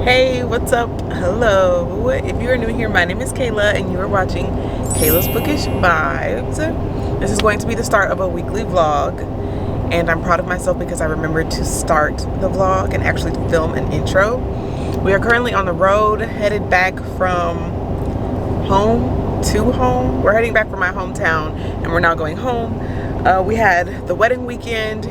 Hey, what's up? Hello. If you are new here, my name is Kayla and you are watching Kayla's Bookish Vibes. This is going to be the start of a weekly vlog, and I'm proud of myself because I remembered to start the vlog and actually film an intro. We are currently on the road, headed back from home to home. We're heading back from my hometown and we're now going home. We had the wedding weekend.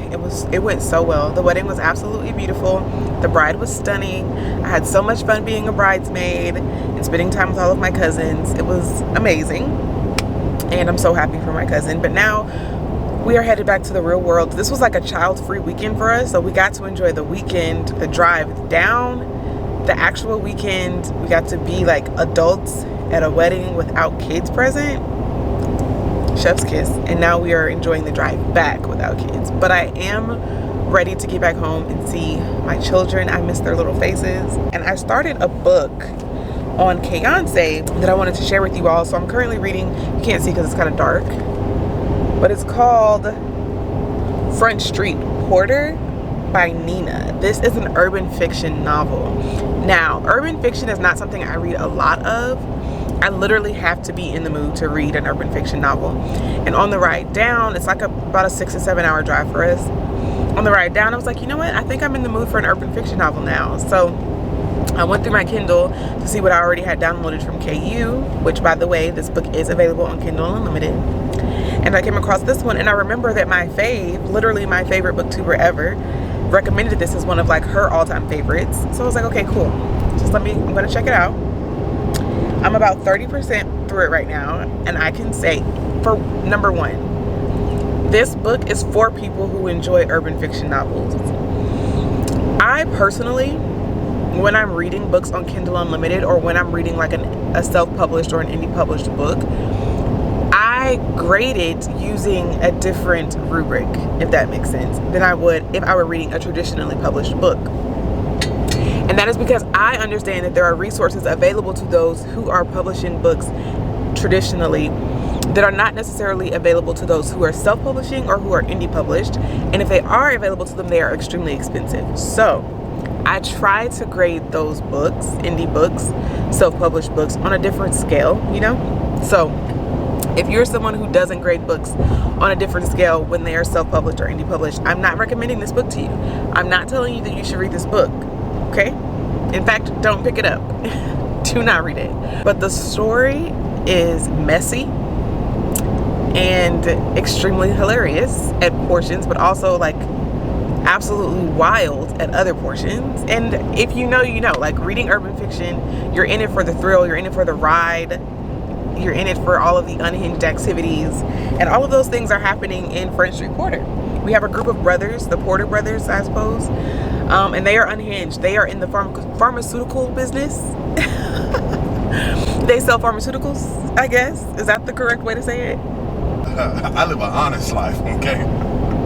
It went so well. The wedding was absolutely beautiful. The bride was stunning. I had so much fun being a bridesmaid and spending time with all of my cousins. It was amazing, and I'm so happy for my cousin. But now we are headed back to the real world. This was like a child-free weekend for us, so we got to enjoy the weekend, the drive down, the actual weekend. We got to be like adults at a wedding without kids present. Chef's kiss. And now we are enjoying the drive back without kids. But I am ready to get back home and see my children. I miss their little faces. And I started a book on Kayonse that I wanted to share with you all. So I'm currently reading, you can't see because it's kind of dark, but it's called Front Street Porter by Nina. This is an urban fiction novel. Now, urban fiction is not something I read a lot of. I literally have to be in the mood to read an urban fiction novel. And on the ride down, it's like about a 6 to 7 hour drive for us. On the ride down, I was like, you know what? I think I'm in the mood for an urban fiction novel now. So I went through my Kindle to see what I already had downloaded from KU, which, by the way, this book is available on Kindle Unlimited. And I came across this one, and I remember that my fave, literally my favorite booktuber ever, recommended this as one of like her all-time favorites. So I was like, okay, cool. I'm gonna check it out. I'm about 30% through it right now, and I can say, for number one, this book is for people who enjoy urban fiction novels. I personally, when I'm reading books on Kindle Unlimited, or when I'm reading like a self-published or an indie published book, I grade it using a different rubric, if that makes sense, than I would if I were reading a traditionally published book. And that is because I understand that there are resources available to those who are publishing books traditionally that are not necessarily available to those who are self-publishing or who are indie published. And if they are available to them, they are extremely expensive. So I try to grade those books, indie books, self-published books, on a different scale, you know? So if you're someone who doesn't grade books on a different scale when they are self-published or indie published, I'm not recommending this book to you. I'm not telling you that you should read this book. Okay? In fact, don't pick it up. Do not read it. But the story is messy and extremely hilarious at portions, but also like absolutely wild at other portions. And if you know, you know, like reading urban fiction, you're in it for the thrill, you're in it for the ride, you're in it for all of the unhinged activities, and all of those things are happening in Front Street Porter. We have a group of brothers, the Porter brothers, I suppose, and they are unhinged. They are in the pharmaceutical business. They sell pharmaceuticals, I guess. Is that the correct way to say it? I live an honest life, okay?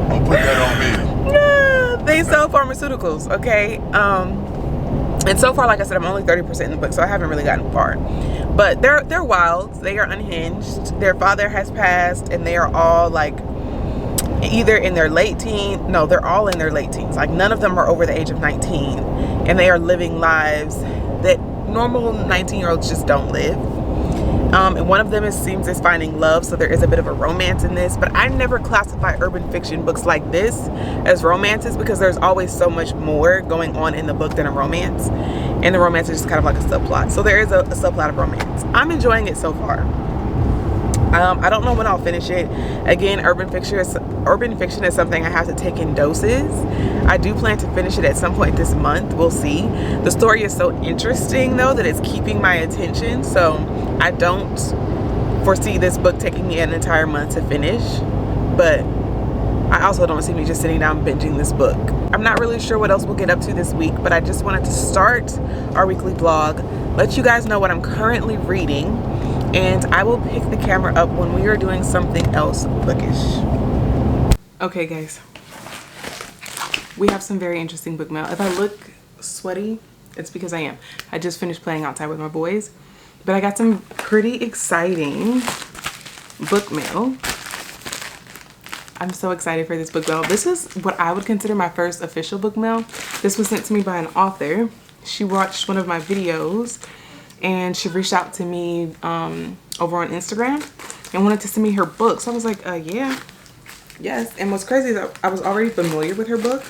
Don't put that on me. They sell pharmaceuticals, okay? And so far, like I said, I'm only 30% in the book, so I haven't really gotten far. But they're wild. They are unhinged. Their father has passed, and they are all like either in their late teens. No, they're all in their late teens. Like none of them are over the age of 19, and they are living lives that normal 19-year-olds just don't live. And one of them seems finding love, so there is a bit of a romance in this. But I never classify urban fiction books like this as romances, because there's always so much more going on in the book than a romance, and the romance is just kind of like a subplot. So there is a subplot of romance. I'm enjoying it so far. I don't know when I'll finish it. Again, urban fiction is something I have to take in doses. I do plan to finish it at some point this month. We'll see. The story is so interesting, though, that it's keeping my attention. So I don't foresee this book taking me an entire month to finish. But I also don't see me just sitting down binging this book. I'm not really sure what else we'll get up to this week, but I just wanted to start our weekly vlog, let you guys know what I'm currently reading, and I will pick the camera up when we are doing something else bookish. Okay, guys. We have some very interesting book mail. If I look sweaty, it's because I am. I just finished playing outside with my boys, but I got some pretty exciting book mail. I'm so excited for this book mail. This is what I would consider my first official book mail. This was sent to me by an author, she watched one of my videos and she reached out to me over on Instagram and wanted to send me her book. So I was like, yeah, yes. And what's crazy is I was already familiar with her book.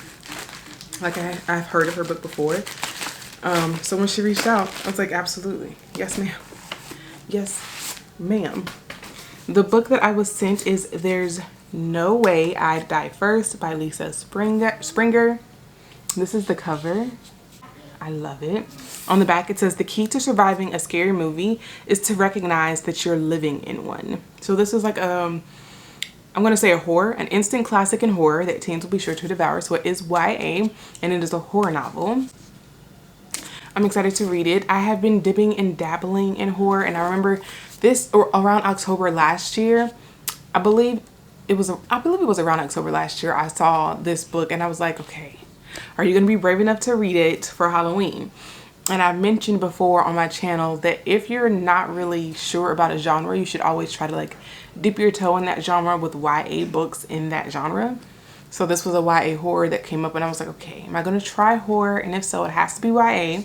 Like I've heard of her book before. So when she reached out, I was like, absolutely. Yes, ma'am. Yes, ma'am. The book that I was sent is There's No Way I'd Die First by Lisa Springer. This is the cover. I love it. On the back it says, the key to surviving a scary movie is to recognize that you're living in one. So this is like I'm going to say a horror, an instant classic in horror that teens will be sure to devour. So it is YA and it is a horror novel. I'm excited to read it. I have been dipping and dabbling in horror, and I remember this around October last year. I believe it was around October last year I saw this book and I was like, okay, are you going to be brave enough to read it for Halloween? And I've mentioned before on my channel that if you're not really sure about a genre, you should always try to like dip your toe in that genre with YA books in that genre. So this was a YA horror that came up and I was like, okay, am I going to try horror? And if so, it has to be YA.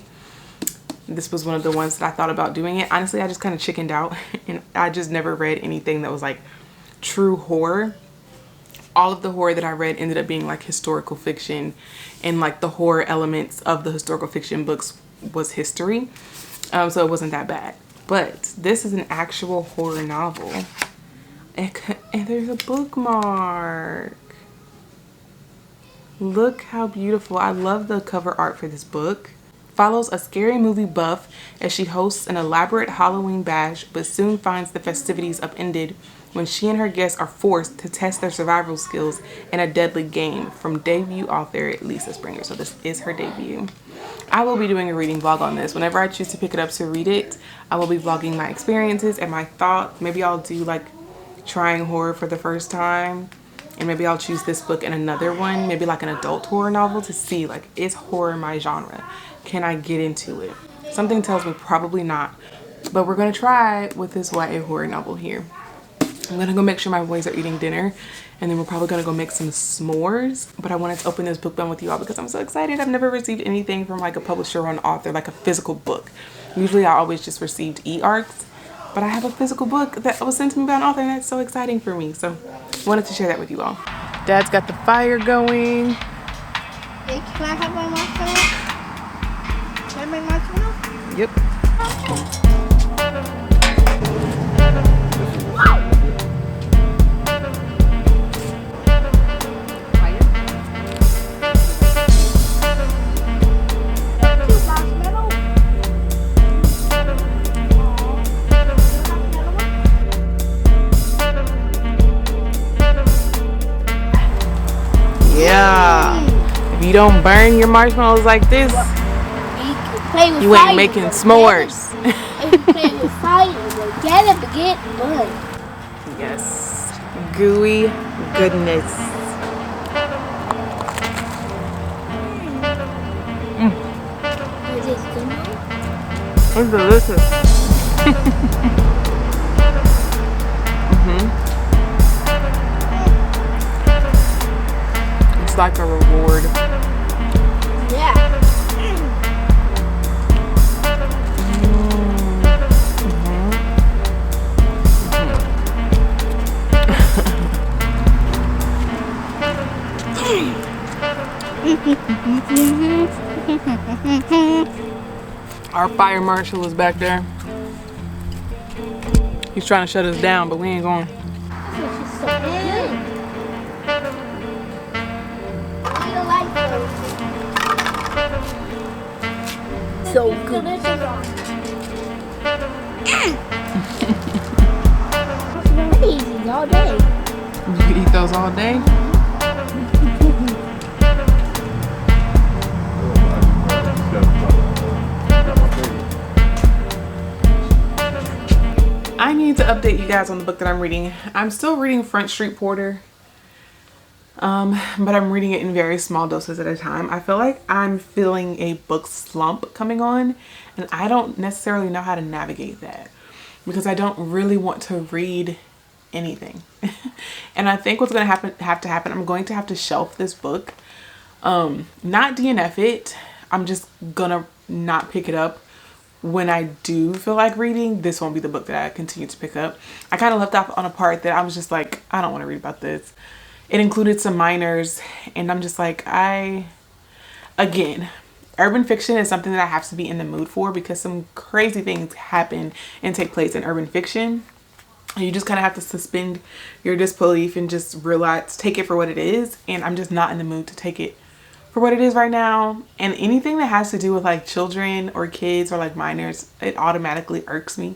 This was one of the ones that I thought about doing it. Honestly, I just kind of chickened out and I just never read anything that was like true horror. All of the horror that I read ended up being like historical fiction, and like the horror elements of the historical fiction books was history. So it wasn't that bad. But this is an actual horror novel. And there's a bookmark. Look how beautiful. I love the cover art for this book. Follows a scary movie buff as she hosts an elaborate Halloween bash, but soon finds the festivities upended when she and her guests are forced to test their survival skills in a deadly game, from debut author Lisa Springer. So this is her debut. I will be doing a reading vlog on this. Whenever I choose to pick it up to read it, I will be vlogging my experiences and my thoughts. Maybe I'll do like trying horror for the first time, and maybe I'll choose this book and another one, maybe like an adult horror novel, to see like, is horror my genre? Can I get into it? Something tells me probably not, but we're gonna try with this YA horror novel here. I'm gonna go make sure my boys are eating dinner, and then we're probably gonna go make some s'mores. But I wanted to open this book bun with you all because I'm so excited. I've never received anything from like a publisher or an author, like a physical book. Usually I always just received e-arcs, but I have a physical book that was sent to me by an author, and that's so exciting for me. So I wanted to share that with you all. Dad's got the fire going. Hey, can I have my marshmallow? Can I make marshmallow? Yep. Yeah. If you don't burn your marshmallows like this, you ain't making s'mores. If you play with fire, you'll get it, but get burned. Yes. Gooey goodness. Is this good now? It's delicious. It's like a reward. Yeah. Our fire marshal is back there. He's trying to shut us down, but we ain't going. This is so good. I don't like those. So good. These all day. You eat those all day? I need to update you guys on the book that I'm reading. I'm still reading Front Street Porter, but I'm reading it in very small doses at a time. I feel like I'm feeling a book slump coming on, and I don't necessarily know how to navigate that because I don't really want to read anything. And I think what's going to have to happen, I'm going to have to shelf this book, not DNF it. I'm just gonna not pick it up when I do feel like reading, this won't be the book that I continue to pick up. I kind of left off on a part that I was just like, I don't want to read about this. It included some minors, and I'm just like, again, urban fiction is something that I have to be in the mood for, because some crazy things happen and take place in urban fiction. You just kind of have to suspend your disbelief and just realize, take it for what it is. And I'm just not in the mood to take it for what it is right now. And anything that has to do with like children or kids or like minors, it automatically irks me.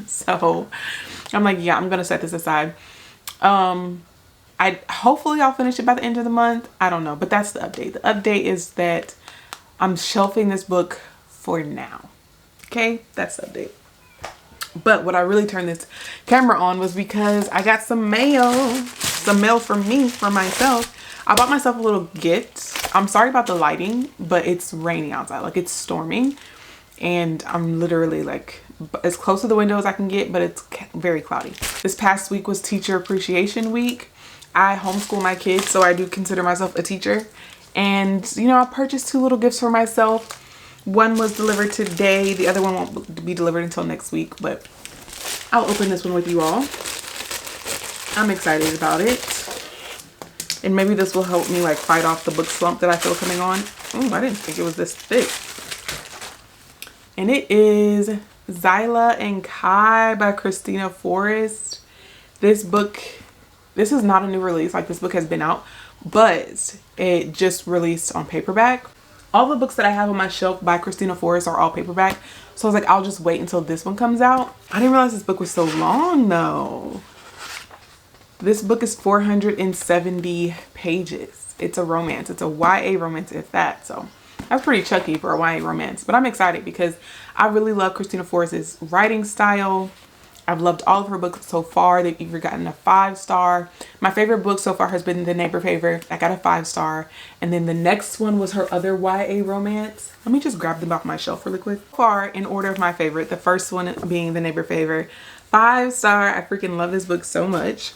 So I'm like, yeah, I'm gonna set this aside. Hopefully I'll finish it by the end of the month. I don't know, but that's the update. The update is that I'm shelving this book for now. Okay, that's the update. But what I really turned this camera on was because I got some mail from me, for myself. I bought myself a little gift. I'm sorry about the lighting, but it's raining outside. Like, it's storming, and I'm literally like as close to the window as I can get, but it's very cloudy. This past week was Teacher Appreciation Week. I homeschool my kids, so I do consider myself a teacher. And, you know, I purchased 2 little gifts for myself. One was delivered today. The other one won't be delivered until next week, but I'll open this one with you all. I'm excited about it. And maybe this will help me like fight off the book slump that I feel coming on. Oh, I didn't think it was this thick. And it is Zyla and Kai by Christina Forrest. This book, this is not a new release. Like, this book has been out, but it just released on paperback. All the books that I have on my shelf by Christina Forrest are all paperback. So I was like, I'll just wait until this one comes out. I didn't realize this book was so long though. This book is 470 pages. It's a romance. It's a YA romance, if that. So that's pretty chunky for a YA romance. But I'm excited because I really love Christina Forrest's writing style. I've loved all of her books so far. They've either gotten a 5-star. My favorite book so far has been The Neighbor Favor. I got a 5-star. And then the next one was her other YA romance. Let me just grab them off my shelf really quick. So far, in order of my favorite, the first one being The Neighbor Favor. 5-star. I freaking love this book so much.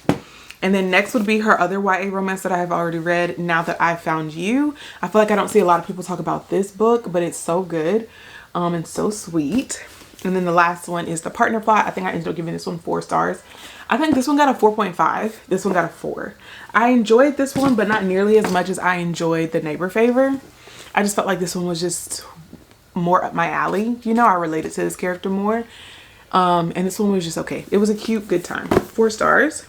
And then next would be her other YA romance that I have already read, Now That I Found You. I feel like I don't see a lot of people talk about this book, but it's so good and so sweet. And then the last one is The Partner Plot. I think I ended up giving this one 4 stars. I think this one got a 4.5. This one got a 4. I enjoyed this one, but not nearly as much as I enjoyed The Neighbor Favor. I just felt like this one was just more up my alley. You know, I related to this character more. And this one was just okay. It was a cute, good time. 4 stars.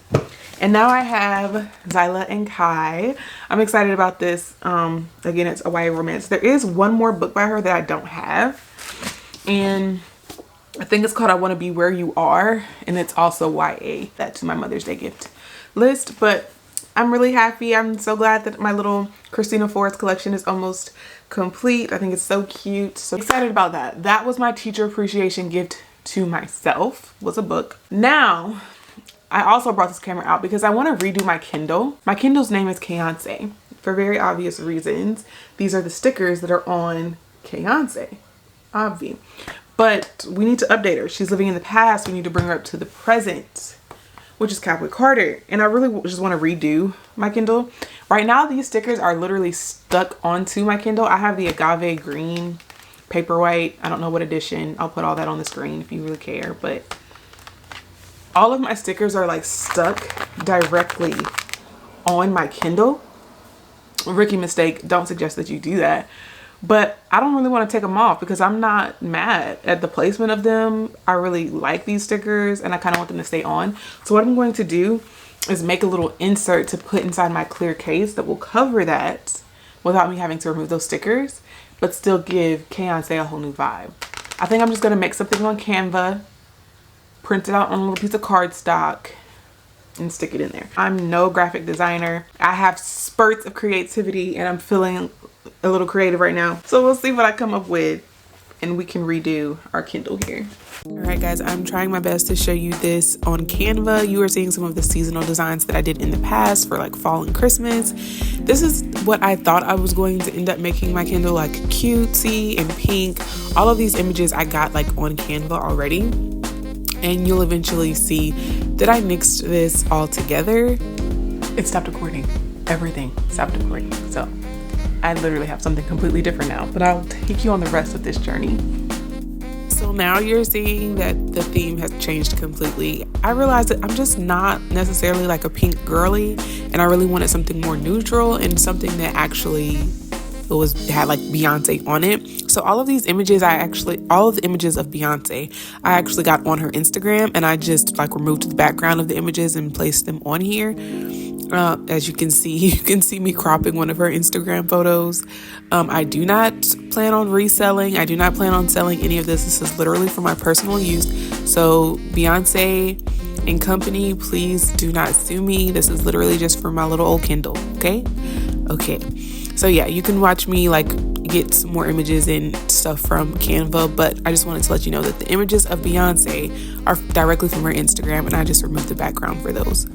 And now I have Zyla and Kai. I'm excited about this. Again, it's a YA romance. There is one more book by her that I don't have. And I think it's called I Want to Be Where You Are. And it's also YA. That's my Mother's Day gift list. But I'm really happy. I'm so glad that my little Christina Forrest collection is almost complete. I think it's so cute. So excited about that. That was my teacher appreciation gift to myself, was a book. Now, I also brought this camera out because I want to redo my Kindle. My Kindle's name is Kayance for very obvious reasons. These are the stickers that are on Kayance, obvi. But we need to update her. She's living in the past. We need to bring her up to the present, which is Cowboy Carter. And I really just want to redo my Kindle. Right now, these stickers are literally stuck onto my Kindle. I have the agave green paperwhite. I don't know what edition. I'll put all that on the screen if you really care, but all of my stickers are like stuck directly on my Kindle. Rookie mistake. Don't suggest that you do that. But I don't really want to take them off because I'm not mad at the placement of them. I really like these stickers and I kind of want them to stay on. So what I'm going to do is make a little insert to put inside my clear case that will cover that without me having to remove those stickers, but still give Kayance a whole new vibe. I think I'm just going to make something on Canva, print it out on a little piece of cardstock, and stick it in there. I'm no graphic designer. I have spurts of creativity and I'm feeling a little creative right now. So we'll see what I come up with and we can redo our Kindle here. All right, guys, I'm trying my best to show you this on Canva. You are seeing some of the seasonal designs that I did in the past for like fall and Christmas. This is what I thought I was going to end up making my Kindle, like cutesy and pink. All of these images I got like on Canva already. And you'll eventually see that I mixed this all together. It stopped recording. Everything stopped recording. So I literally have something completely different now, but I'll take you on the rest of this journey. So now you're seeing that the theme has changed completely. I realized that I'm just not necessarily like a pink girly, and I really wanted something more neutral and something that actually had like Beyonce on it. So all of these images, all of the images of Beyonce, I actually got on her Instagram, and I just like removed the background of the images and placed them on here. As you can see me cropping one of her Instagram photos. I do not plan on reselling. I do not plan on selling any of this. This is literally for my personal use. So Beyonce and company, please do not sue me. This is literally just for my little old Kindle. Okay. So yeah, you can watch me like get some more images and stuff from Canva, but I just wanted to let you know that the images of Beyonce are directly from her Instagram, and I just removed the background for those.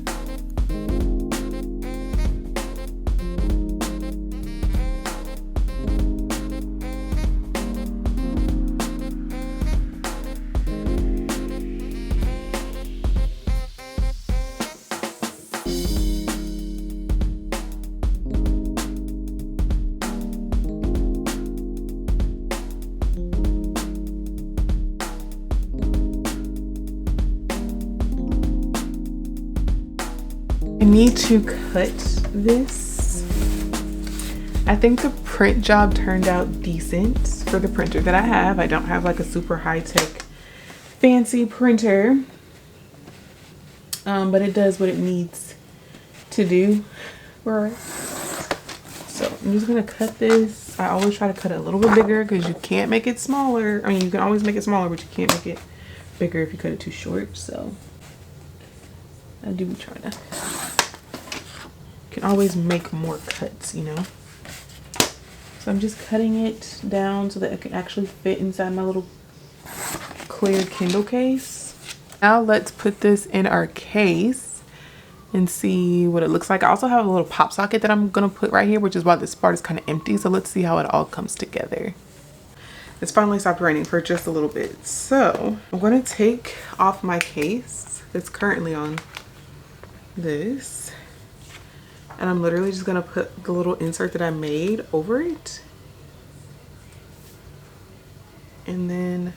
I need to cut this. I think the print job turned out decent for the printer that I have. I don't have like a super high-tech fancy printer, but it does what it needs to do. Right. So I'm just gonna cut this. I always try to cut it a little bit bigger because you can't make it smaller. I mean, you can always make it smaller, but you can't make it bigger if you cut it too short. So I do be trying to. Can always make more cuts, you know. So I'm just cutting it down so that it can actually fit inside my little clear Kindle case. Now let's put this in our case and see what it looks like. I also have a little pop socket that I'm gonna put right here, which is why this part is kind of empty. So let's see how it all comes together. It's finally stopped raining for just a little bit. So I'm gonna take off my case that's currently on this. And I'm literally just gonna put the little insert that I made over it. And then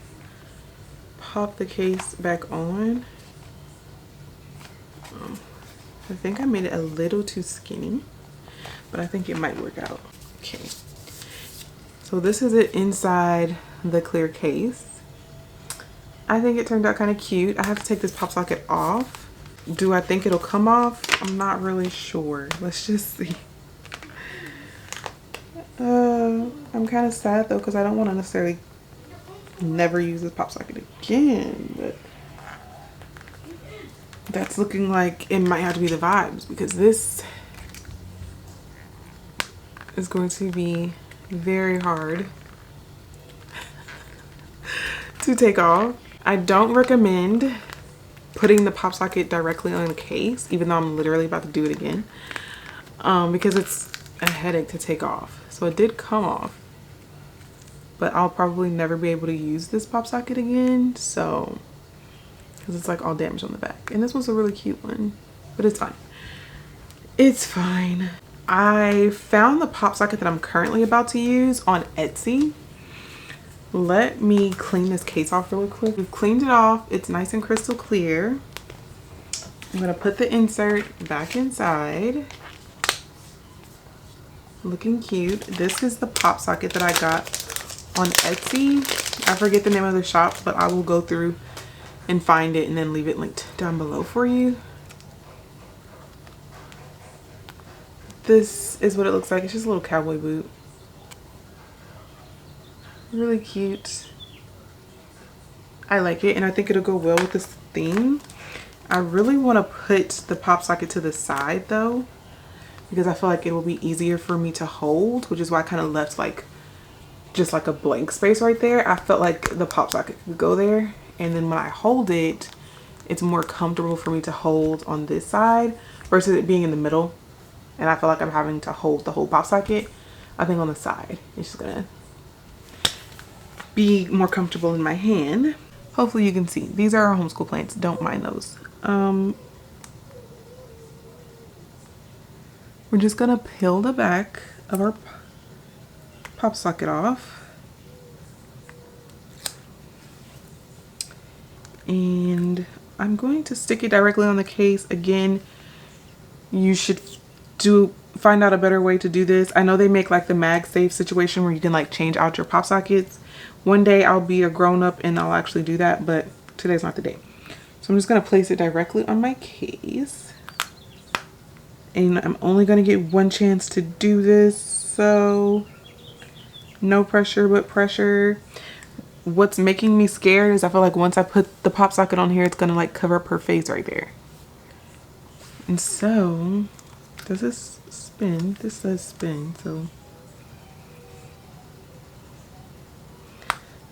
pop the case back on. I think I made it a little too skinny, but I think it might work out. Okay. So this is it inside the clear case. I think it turned out kind of cute. I have to take this pop socket off. Do I think it'll come off? I'm not really sure. Let's just see. I'm kind of sad though because I don't want to necessarily never use this pop socket again, but that's looking like it might have to be the vibes because this is going to be very hard to take off. I don't recommend putting the pop socket directly on the case, even though I'm literally about to do it again, because it's a headache to take off. So it did come off, but I'll probably never be able to use this pop socket again, so because it's like all damaged on the back. And this was a really cute one, but it's fine. It's fine. I found the pop socket that I'm currently about to use on Etsy. Let me clean this case off really quick. We've cleaned it off. It's nice and crystal clear. I'm gonna put the insert back inside. Looking cute. This is the pop socket that I got on Etsy. I forget the name of the shop, but I will go through and find it and then leave it linked down below for you. This is what it looks like. It's just a little cowboy boot. Really cute. I like it, and I think it'll go well with this theme. I really want to put the pop socket to the side though, because I feel like it will be easier for me to hold, which is why I kind of left like just like a blank space right there. I felt like the pop socket could go there, and then when I hold it, it's more comfortable for me to hold on this side versus it being in the middle, and I feel like I'm having to hold the whole pop socket. I think on the side it's just gonna be more comfortable in my hand. Hopefully you can see. These are our homeschool plants. Don't mind those. We're just gonna peel the back of our pop socket off. And I'm going to stick it directly on the case. Again, you should find out a better way to do this. I know they make like the MagSafe situation where you can like change out your pop sockets. One day I'll be a grown-up and I'll actually do that, but today's not the day. So I'm just gonna place it directly on my case. And I'm only gonna get one chance to do this, so no pressure but pressure. What's making me scared is I feel like once I put the pop socket on here, it's gonna like cover up her face right there. And so, does this spin? This says spin, so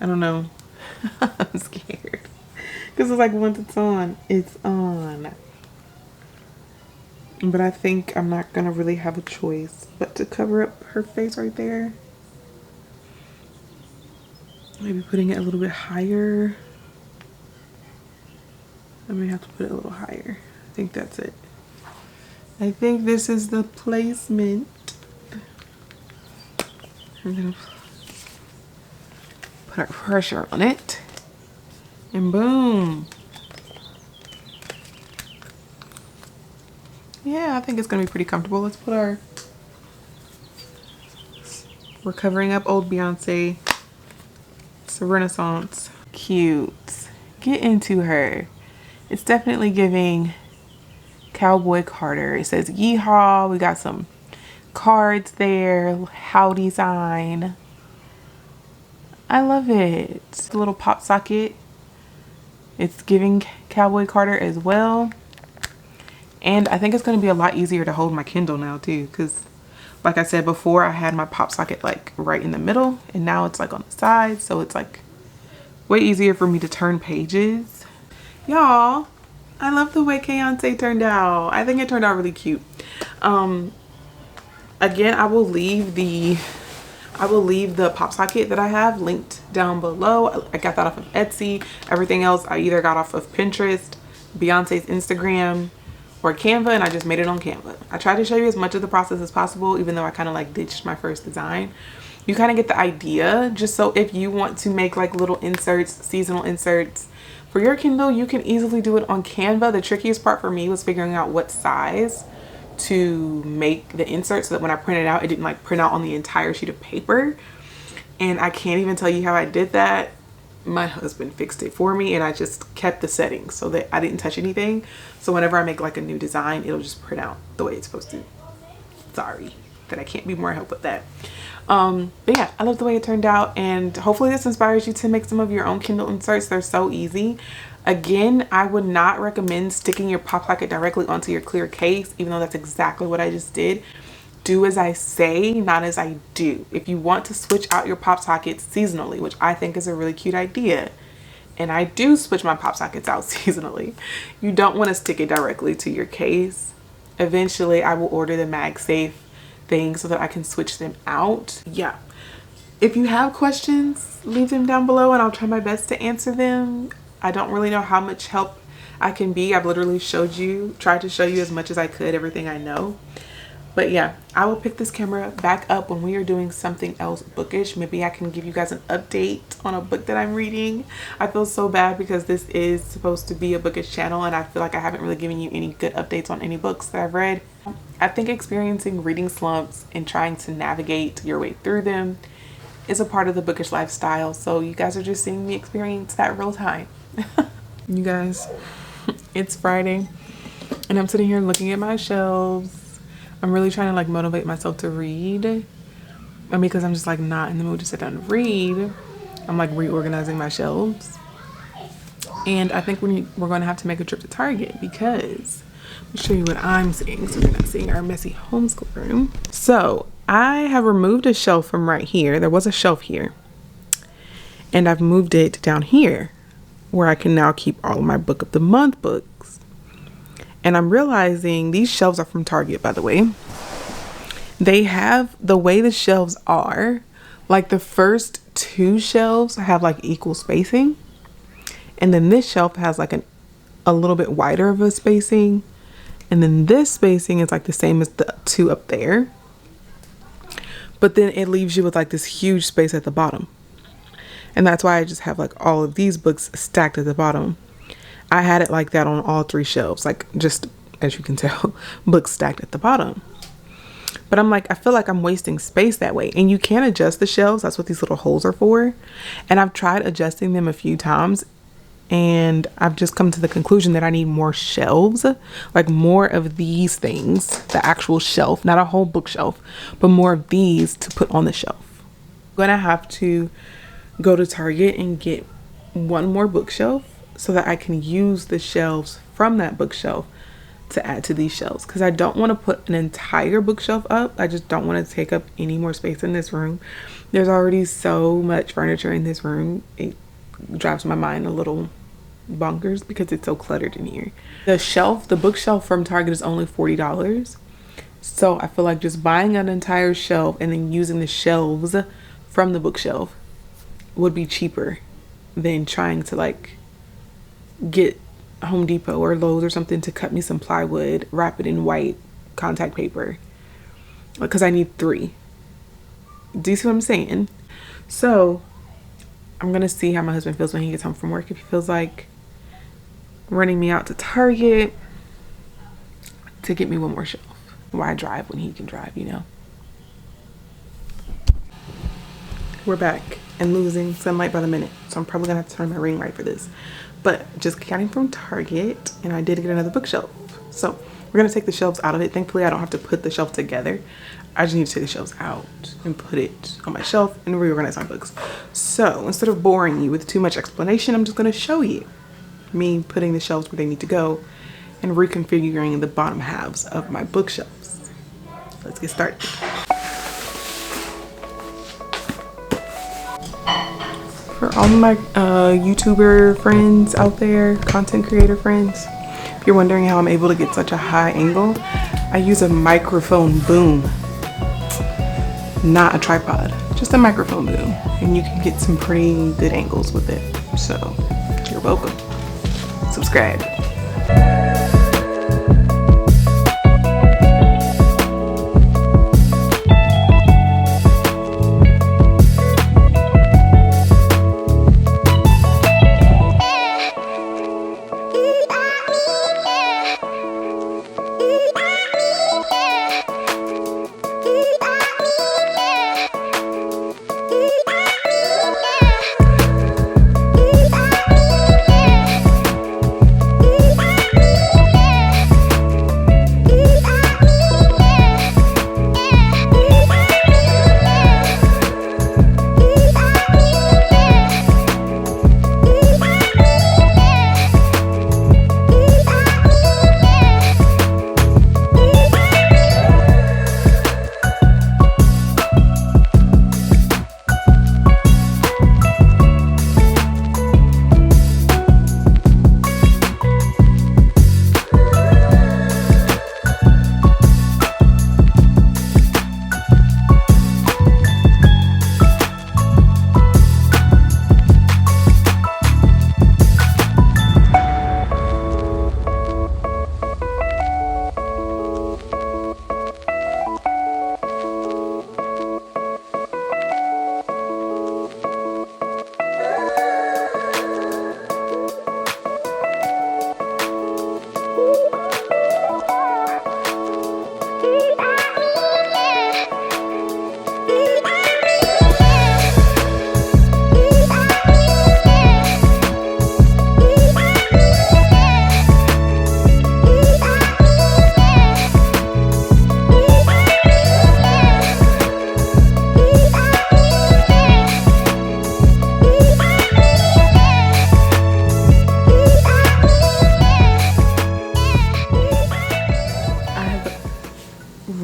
I don't know. I'm scared. Because it's like once it's on, it's on. But I think I'm not gonna really have a choice but to cover up her face right there. Maybe putting it a little bit higher. I may have to put it a little higher. I think that's it. I think this is the placement. I'm gonna put our pressure on it. And boom. Yeah, I think it's gonna be pretty comfortable. Let's put our, we're covering up old Beyonce. It's a Renaissance. Cute. Get into her. It's definitely giving Cowboy Carter. It says yeehaw. We got some cards there. Howdy sign. I love it. It's a little pop socket. It's giving Cowboy Carter as well. And I think it's going to be a lot easier to hold my Kindle now too, because like I said before, I had my pop socket like right in the middle and now it's like on the side. So it's like way easier for me to turn pages. Y'all, I love the way Beyonce turned out. I think it turned out really cute. Again, I will leave the pop socket that I have linked down below. I got that off of Etsy. Everything else I either got off of Pinterest, Beyonce's Instagram, or Canva, and I just made it on Canva. I tried to show you as much of the process as possible, even though I kind of like ditched my first design. You kind of get the idea, just so if you want to make like little inserts, seasonal inserts for your Kindle, you can easily do it on Canva. The trickiest part for me was figuring out what size to make the insert so that when I print it out, it didn't like print out on the entire sheet of paper. And I can't even tell you how I did that. My husband fixed it for me and I just kept the settings so that I didn't touch anything. So whenever I make like a new design, it'll just print out the way it's supposed to. Sorry that I can't be more help with that. But yeah, I love the way it turned out, and hopefully this inspires you to make some of your own Kindle inserts. They're so easy. Again, I would not recommend sticking your pop socket directly onto your clear case, even though that's exactly what I just did. Do as I say, not as I do. If you want to switch out your pop sockets seasonally, which I think is a really cute idea, and I do switch my pop sockets out seasonally, you don't want to stick it directly to your case. Eventually, I will order the MagSafe thing so that I can switch them out. Yeah. If you have questions, leave them down below and I'll try my best to answer them. I don't really know how much help I can be. I've literally tried to show you as much as I could, everything I know. But yeah, I will pick this camera back up when we are doing something else bookish. Maybe I can give you guys an update on a book that I'm reading. I feel so bad because this is supposed to be a bookish channel and I feel like I haven't really given you any good updates on any books that I've read. I think experiencing reading slumps and trying to navigate your way through them is a part of the bookish lifestyle. So you guys are just seeing me experience that real time. You guys, it's Friday and I'm sitting here looking at my shelves. I'm really trying to like motivate myself to read, and because I'm just like not in the mood to sit down and read, I'm like reorganizing my shelves. And I think we're going to have to make a trip to Target because let me show you what I'm seeing so you're not seeing our messy homeschool room. So I have removed a shelf from right here. There was a shelf here and I've moved it down here where I can now keep all of my book of the month books. And I'm realizing these shelves are from Target, by the way. They have, the way the shelves are, like the first two shelves have like equal spacing. And then this shelf has like a little bit wider of a spacing. And then this spacing is like the same as the two up there. but then it leaves you with like this huge space at the bottom. And that's why I just have like all of these books stacked at the bottom. I had it like that on all 3 shelves, like just as you can tell, books stacked at the bottom. But I'm like, I feel like I'm wasting space that way. And you can adjust the shelves. That's what these little holes are for. And I've tried adjusting them a few times, and I've just come to the conclusion that I need more shelves, like more of these things, the actual shelf, not a whole bookshelf, but more of these to put on the shelf. I'm gonna have to go to Target and get one more bookshelf so that I can use the shelves from that bookshelf to add to these shelves, because I don't want to put an entire bookshelf up. I just don't want to take up any more space in this room. There's already so much furniture in this room. It drives my mind a little bonkers because it's so cluttered in here. The bookshelf from Target is only $40. So I feel like just buying an entire shelf and then using the shelves from the bookshelf would be cheaper than trying to like get Home Depot or Lowe's or something to cut me some plywood, wrap it in white contact paper, because I need 3. Do you see what I'm saying? So I'm gonna see how my husband feels when he gets home from work. If he feels like running me out to Target to get me one more shelf. Why drive when he can drive, you know? We're back and losing sunlight by the minute, so I'm probably gonna have to turn my ring light for this. But just counting from Target, and I did get another bookshelf. So we're gonna take the shelves out of it. Thankfully, I don't have to put the shelf together. I just need to take the shelves out and put it on my shelf and reorganize my books. So instead of boring you with too much explanation, I'm just gonna show you me putting the shelves where they need to go and reconfiguring the bottom halves of my bookshelves. Let's get started. For all my YouTuber friends out there, content creator friends, if you're wondering how I'm able to get such a high angle, I use a microphone boom, not a tripod, just a microphone boom, and you can get some pretty good angles with it. So you're welcome. Subscribe.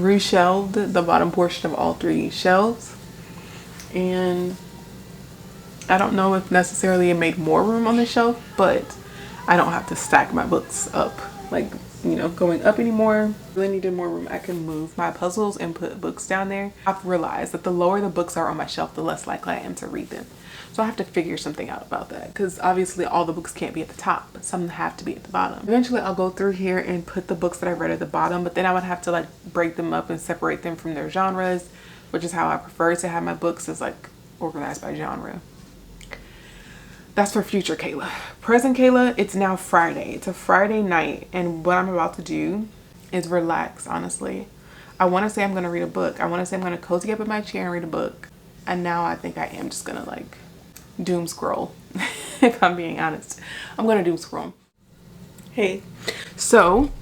Reshelved the bottom portion of all 3 shelves, and I don't know if necessarily it made more room on the shelf, but I don't have to stack my books up, like, you know, going up anymore. Really needed more room. I can move my puzzles and put books down there. I've realized that the lower the books are on my shelf, the less likely I am to read them. So I have to figure something out about that, because obviously all the books can't be at the top, but some have to be at the bottom. Eventually I'll go through here and put the books that I read at the bottom, but then I would have to like break them up and separate them from their genres which is how I prefer to have my books, is like organized by genre. That's for future Kayla. Present Kayla, it's now Friday. It's a Friday night, and what I'm about to do is relax, honestly. I want to say I'm going to read a book. I want to say I'm going to cozy up in my chair and read a book. And now I think I am just going to like doom scroll. If I'm being honest, I'm going to doom scroll. Hey, so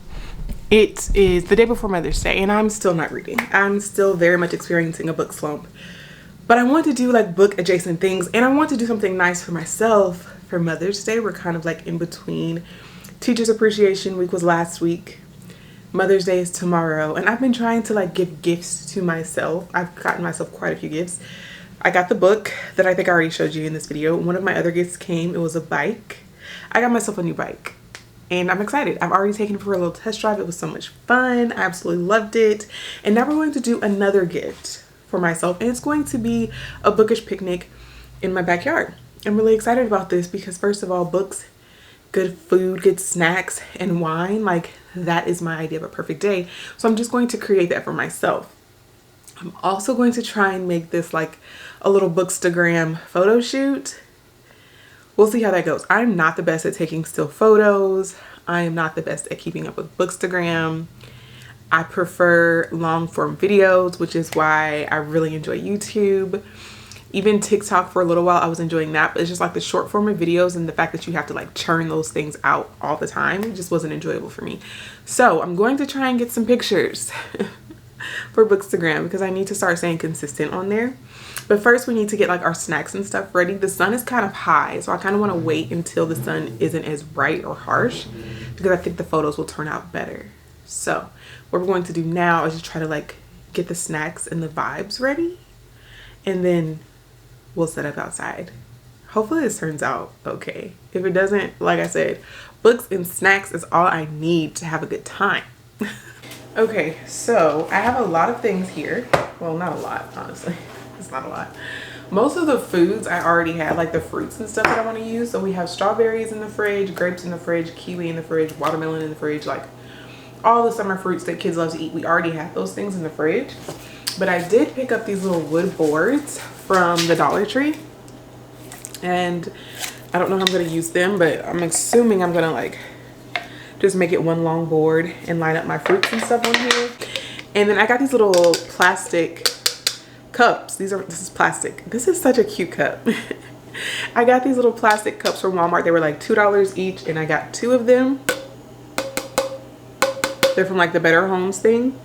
it is the day before Mother's Day and I'm still not reading. I'm still very much experiencing a book slump. But I want to do like book adjacent things, and I want to do something nice for myself for Mother's Day. We're kind of like in between. Teachers Appreciation Week was last week. Mother's Day is tomorrow, and I've been trying to like give gifts to myself. I've gotten myself quite a few gifts. I got the book that I think I already showed you in this video. One of my other gifts came. It was a bike. I got myself a new bike and I'm excited. I've already taken it for a little test drive. It was so much fun. I absolutely loved it. And now we're going to do another gift for myself, and it's going to be a bookish picnic in my backyard. I'm really excited about this because first of all, books, good food, good snacks, and wine, like that is my idea of a perfect day. So I'm just going to create that for myself. I'm also going to try and make this like a little bookstagram photo shoot. We'll see how that goes. I'm not the best at taking still photos. I am not the best at keeping up with bookstagram. I prefer long form videos, which is why I really enjoy YouTube. Even TikTok for a little while, I was enjoying that, but it's just like the short form of videos and the fact that you have to like churn those things out all the time, it just wasn't enjoyable for me. So I'm going to try and get some pictures for Bookstagram because I need to start staying consistent on there. But first we need to get like our snacks and stuff ready. The sun is kind of high, so I kind of want to wait until the sun isn't as bright or harsh because I think the photos will turn out better. So what we're going to do now is just try to like get the snacks and the vibes ready, and then we'll set up outside. Hopefully this turns out okay. If it doesn't, like I said, books and snacks is all I need to have a good time. Okay, so I have a lot of things here. Well, not a lot, honestly. It's not a lot. Most of the foods I already had, like the fruits and stuff that I want to use. So we have strawberries in the fridge, grapes in the fridge, kiwi in the fridge, watermelon in the fridge, like all the summer fruits that kids love to eat. We already have those things in the fridge. But I did pick up these little wood boards from the Dollar Tree. And I don't know how I'm going to use them, but I'm assuming I'm going to like just make it one long board and line up my fruits and stuff on here. And then I got these little plastic cups. This is plastic. This is such a cute cup. I got these little plastic cups from Walmart. They were like $2 each, and I got 2 of them. They're from like the Better Homes thing.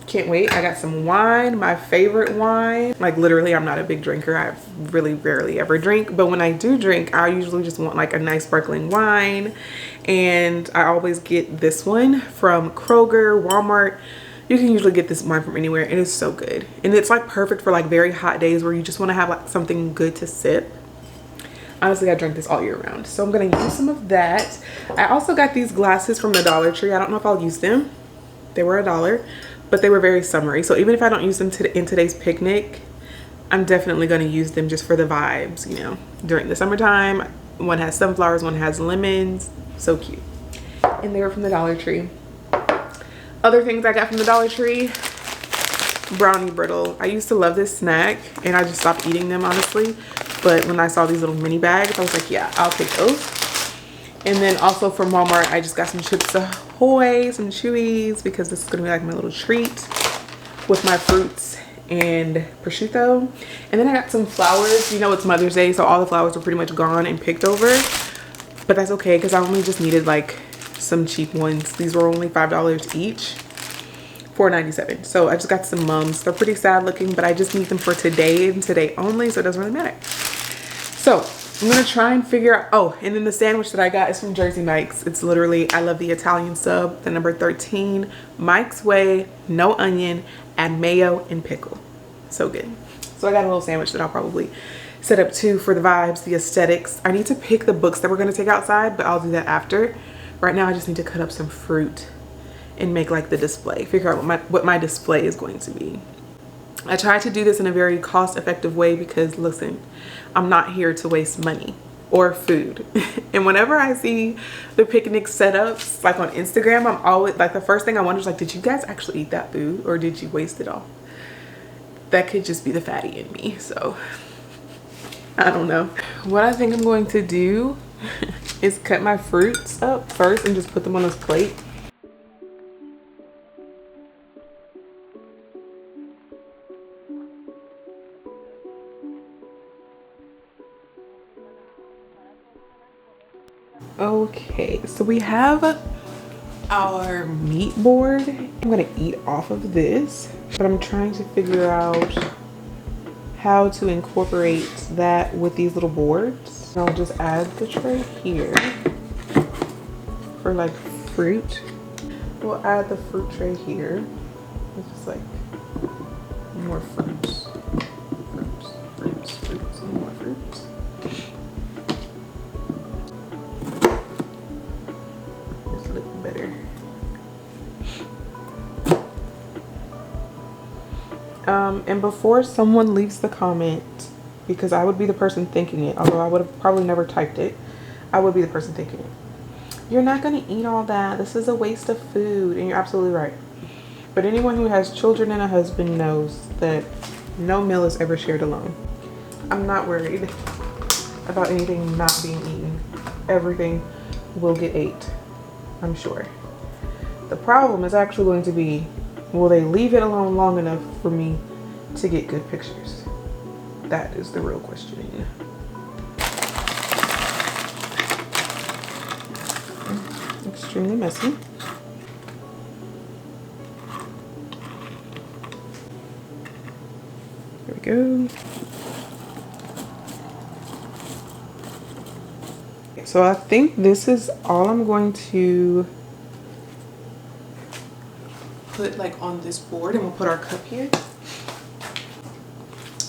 Can't wait. I got some wine, my favorite wine. Like literally, I'm not a big drinker. I really rarely ever drink, but when I do drink, I usually just want like a nice sparkling wine. And I always get this one from Kroger, Walmart. You can usually get this wine from anywhere. It is so good. And it's like perfect for like very hot days where you just want to have like something good to sip. Honestly, I drink this all year round. So I'm going to use some of that. I also got these glasses from the Dollar Tree. I don't know if I'll use them. They were $1, but they were very summery. So even if I don't use them in today's picnic, I'm definitely going to use them just for the vibes, you know, during the summertime. One has sunflowers, one has lemons. So cute. And they were from the Dollar Tree. Other things I got from the Dollar Tree, brownie brittle. I used to love this snack and I just stopped eating them, honestly. But when I saw these little mini bags, I was like, yeah, I'll take those. And then also from Walmart, I just got some Chips Ahoy, some Chewies, because this is gonna be like my little treat with my fruits and prosciutto. And then I got some flowers. You know, it's Mother's Day, so all the flowers were pretty much gone and picked over. But that's okay, because I only just needed like some cheap ones. These were only $5 each. $4.97. So I just got some mums. They're pretty sad looking, but I just need them for today and today only, so it doesn't really matter. So I'm gonna try and figure out, oh, and then the sandwich that I got is from Jersey Mike's. It's literally, I love the Italian sub, the number 13, Mike's Way, no onion, and mayo and pickle. So good. So I got a little sandwich that I'll probably set up too for the vibes, the aesthetics. I need to pick the books that we're gonna take outside, but I'll do that after. Right now I just need to cut up some fruit and make like the display, figure out what my display is going to be. I tried to do this in a very cost-effective way because listen, I'm not here to waste money or food. And whenever I see the picnic setups like on Instagram, I'm always like, the first thing I wonder is like, did you guys actually eat that food or did you waste it all? that could just be the fatty in me. So I don't know. What I think I'm going to do is cut my fruits up first and just put them on this plate. Okay, so we have our meat board. I'm gonna eat off of this, but I'm trying to figure out how to incorporate that with these little boards. I'll just add the tray here for like fruit. We'll add the fruit tray here. It's just like more fruits, and more fruits. Just look better. And before someone leaves the comment, because I would be the person thinking it, although I would have probably never typed it, I would be the person thinking it. You're not gonna eat all that. This is a waste of food, and you're absolutely right. But anyone who has children and a husband knows that no meal is ever shared alone. I'm not worried about anything not being eaten. Everything will get ate, I'm sure. The problem is actually going to be, will they leave it alone long enough for me to get good pictures? That is the real question. Extremely messy. There we go. So I think this is all I'm going to put like on this board, and we'll put our cup here.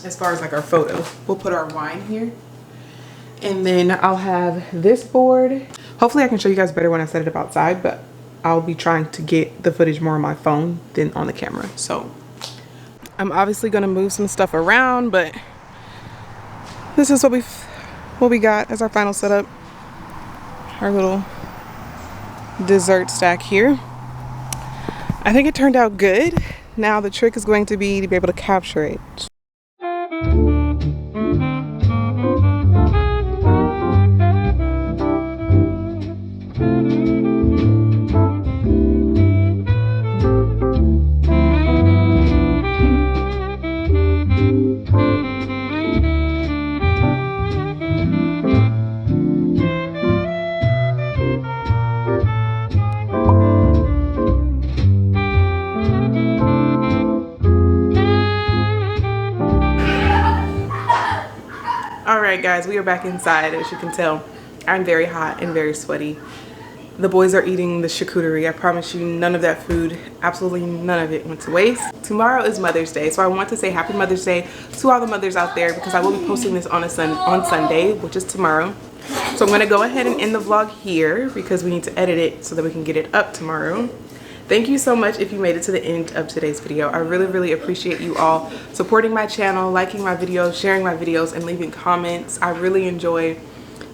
As far as like our photo, we'll put our wine here, and then I'll have this board. Hopefully I can show you guys better when I set it up outside, but I'll be trying to get the footage more on my phone than on the camera. So I'm obviously gonna move some stuff around, but this is what we got as our final setup. Our little dessert stack here. I think it turned out good. Now the trick is going to be able to capture it. Alright guys, we are back inside. As you can tell, I'm very hot and very sweaty. The boys are eating the charcuterie. I promise you, none of that food, absolutely none of it went to waste. Tomorrow is Mother's Day, so I want to say happy Mother's Day to all the mothers out there, because I will be posting this on Sunday, which is tomorrow. So I'm going to go ahead and end the vlog here because we need to edit it so that we can get it up tomorrow. Thank you so much if you made it to the end of today's video. I really appreciate you all supporting my channel, liking my videos, sharing my videos, and leaving comments. I really enjoy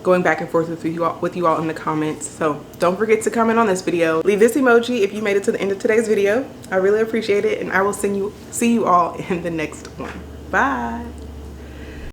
going back and forth with you all in the comments. So don't forget to comment on this video. Leave this emoji if you made it to the end of today's video. I really appreciate it, and I will see you all in the next one. Bye.